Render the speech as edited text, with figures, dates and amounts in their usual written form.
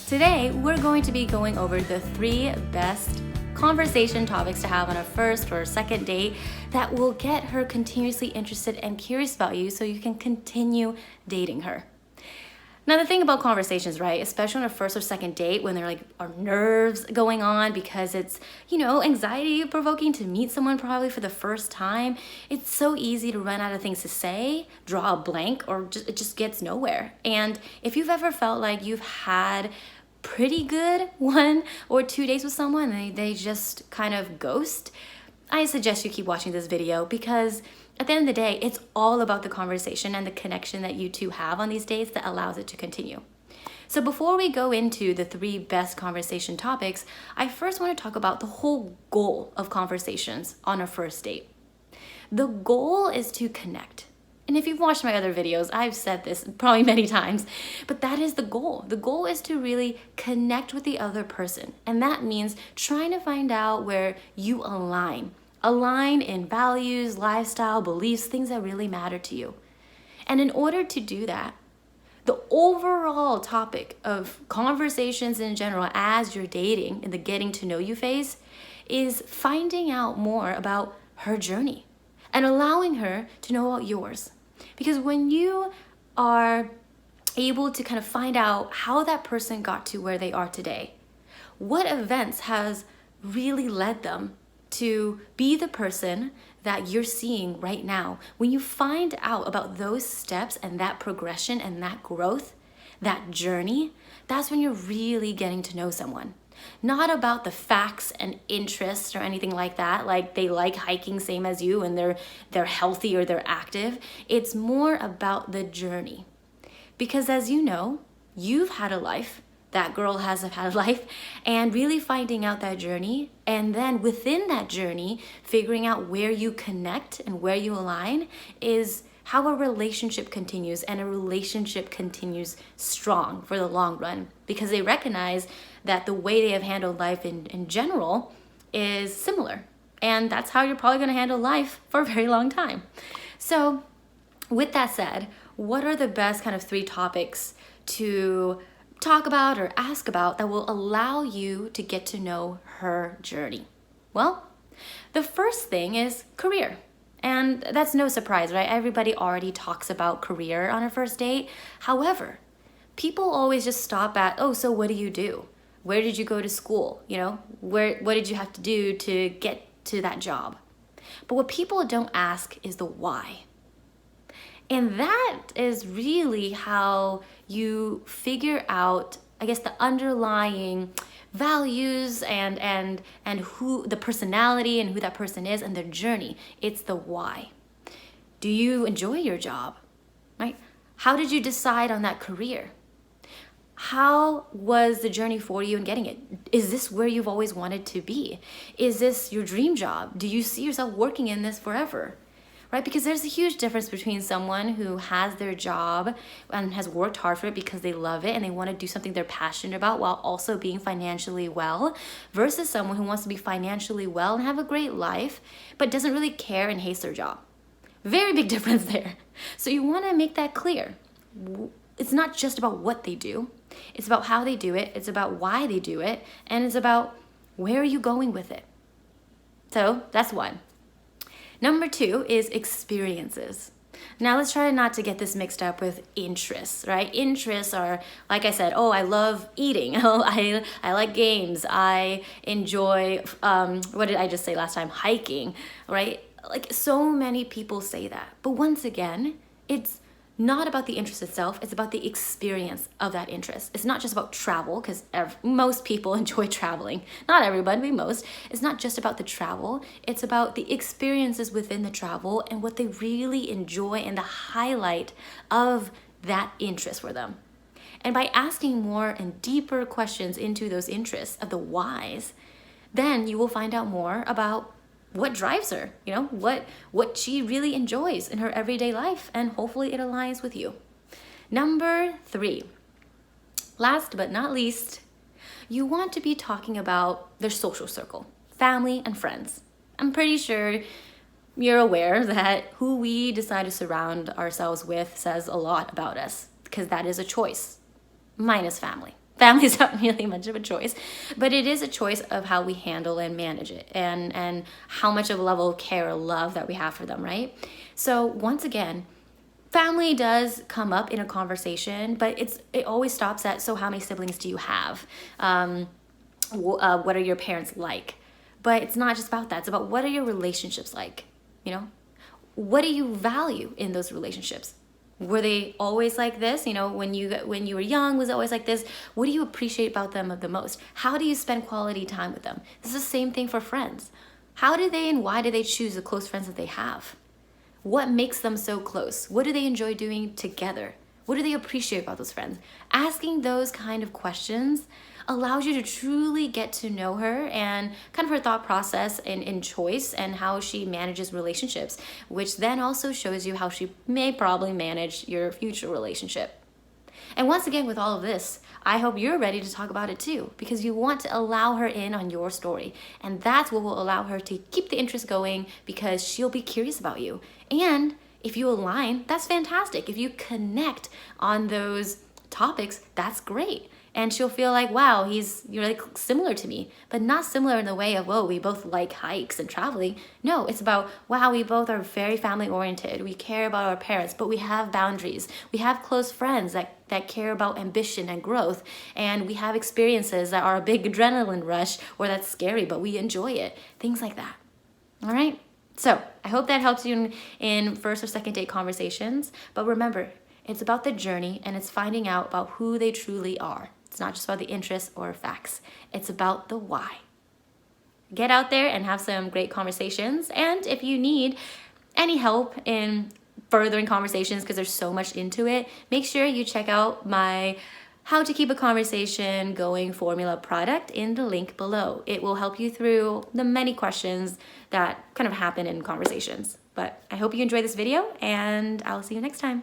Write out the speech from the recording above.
Today, we're going to be going over the 3 best conversation topics to have on a first or second date that will get her continuously interested and curious about you so you can continue dating her. Now, the thing about conversations, right, especially on a first or second date when there are nerves going on because it's, anxiety provoking to meet someone probably for the first time, it's so easy to run out of things to say, draw a blank, or it just gets nowhere. And if you've ever felt like you've had pretty good 1 or 2 days with someone and they just kind of ghost, I suggest you keep watching this video because at the end of the day, it's all about the conversation and the connection that you two have on these dates that allows it to continue. So before we go into the 3 best conversation topics, I first want to talk about the whole goal of conversations on a first date. The goal is to connect. And if you've watched my other videos, I've said this probably many times, but that is the goal. The goal is to really connect with the other person. And that means trying to find out where you align in values, lifestyle, beliefs, things that really matter to you. And in order to do that, the overall topic of conversations in general as you're dating in the getting to know you phase is finding out more about her journey and allowing her to know about yours. Because when you are able to kind of find out how that person got to where they are today, what events has really led them to be the person that you're seeing right now. When you find out about those steps and that progression and that growth, that journey, that's when you're really getting to know someone. Not about the facts and interests or anything like that, like they like hiking same as you and they're healthy or they're active. It's more about the journey. Because as you know, you've had a life, that girl has had a life, and really finding out that journey, and then within that journey, figuring out where you connect and where you align is how a relationship continues, and a relationship continues strong for the long run because they recognize that the way they have handled life in general is similar. And that's how you're probably going to handle life for a very long time. So with that said, what are the best kind of 3 topics to talk about or ask about that will allow you to get to know her journey? Well, the first thing is career. And that's no surprise, right? Everybody already talks about career on a first date. However, people always just stop at, oh, so what do you do? Where did you go to school? What did you have to do to get to that job? But what people don't ask is the why. And that is really how you figure out, I guess, the underlying values and who the personality and who that person is and their journey. It's the why. Do you enjoy your job? Right? How did you decide on that career? How was the journey for you in getting it? Is this where you've always wanted to be? Is this your dream job? Do you see yourself working in this forever? Right? Because there's a huge difference between someone who has their job and has worked hard for it because they love it and they want to do something they're passionate about while also being financially well, versus someone who wants to be financially well and have a great life but doesn't really care and hates their job. Very big difference there. So you want to make that clear. It's not just about what they do. It's about how they do it. It's about why they do it. And it's about where are you going with it. So that's 1. Number 2 is experiences. Now let's try not to get this mixed up with interests, right? Interests are, like I said, oh, I love eating. Oh, I like games. I enjoy, what did I just say last time? Hiking, right? Like so many people say that. But once again, it's not about the interest itself, it's about the experience of that interest. It's not just about travel, because most people enjoy traveling. Not everybody, most. It's not just about the travel, it's about the experiences within the travel and what they really enjoy and the highlight of that interest for them. And by asking more and deeper questions into those interests of the whys, then you will find out more about what drives her, what she really enjoys in her everyday life, and hopefully it aligns with you. Number 3, last but not least, you want to be talking about their social circle, family and friends. I'm pretty sure you're aware that who we decide to surround ourselves with says a lot about us, because that is a choice, minus family. family is not really much of a choice, but it is a choice of how we handle and manage it, and how much of a level of care or love that we have for them, right? So once again, family does come up in a conversation, but it always stops at, so how many siblings do you have? What are your parents like? But it's not just about that. It's about, what are your relationships like? You know, what do you value in those relationships? Were they always like this? You know, when you were young, was it always like this? What do you appreciate about them the most? How do you spend quality time with them? This is the same thing for friends. How do they and why do they choose the close friends that they have? What makes them so close? What do they enjoy doing together? What do they appreciate about those friends? Asking those kind of questions allows you to truly get to know her and kind of her thought process in choice and how she manages relationships, which then also shows you how she may probably manage your future relationship. And once again, with all of this, I hope you're ready to talk about it too, because you want to allow her in on your story. And that's what will allow her to keep the interest going, because she'll be curious about you. And if you align, that's fantastic. If you connect on those topics, that's great. And she'll feel like, wow, you're like similar to me, but not similar in the way of, whoa, we both like hikes and traveling. No, it's about, wow, we both are very family oriented. We care about our parents, but we have boundaries. We have close friends that care about ambition and growth. And we have experiences that are a big adrenaline rush, or that's scary, but we enjoy it. Things like that. All right. So I hope that helps you in first or second date conversations. But remember, it's about the journey, and it's finding out about who they truly are. It's not just about the interests or facts. It's about the why. Get out there and have some great conversations. And if you need any help in furthering conversations, because there's so much into it, make sure you check out my How to Keep a Conversation Going formula product in the link below. It will help you through the many questions that kind of happen in conversations. But I hope you enjoyed this video, and I'll see you next time.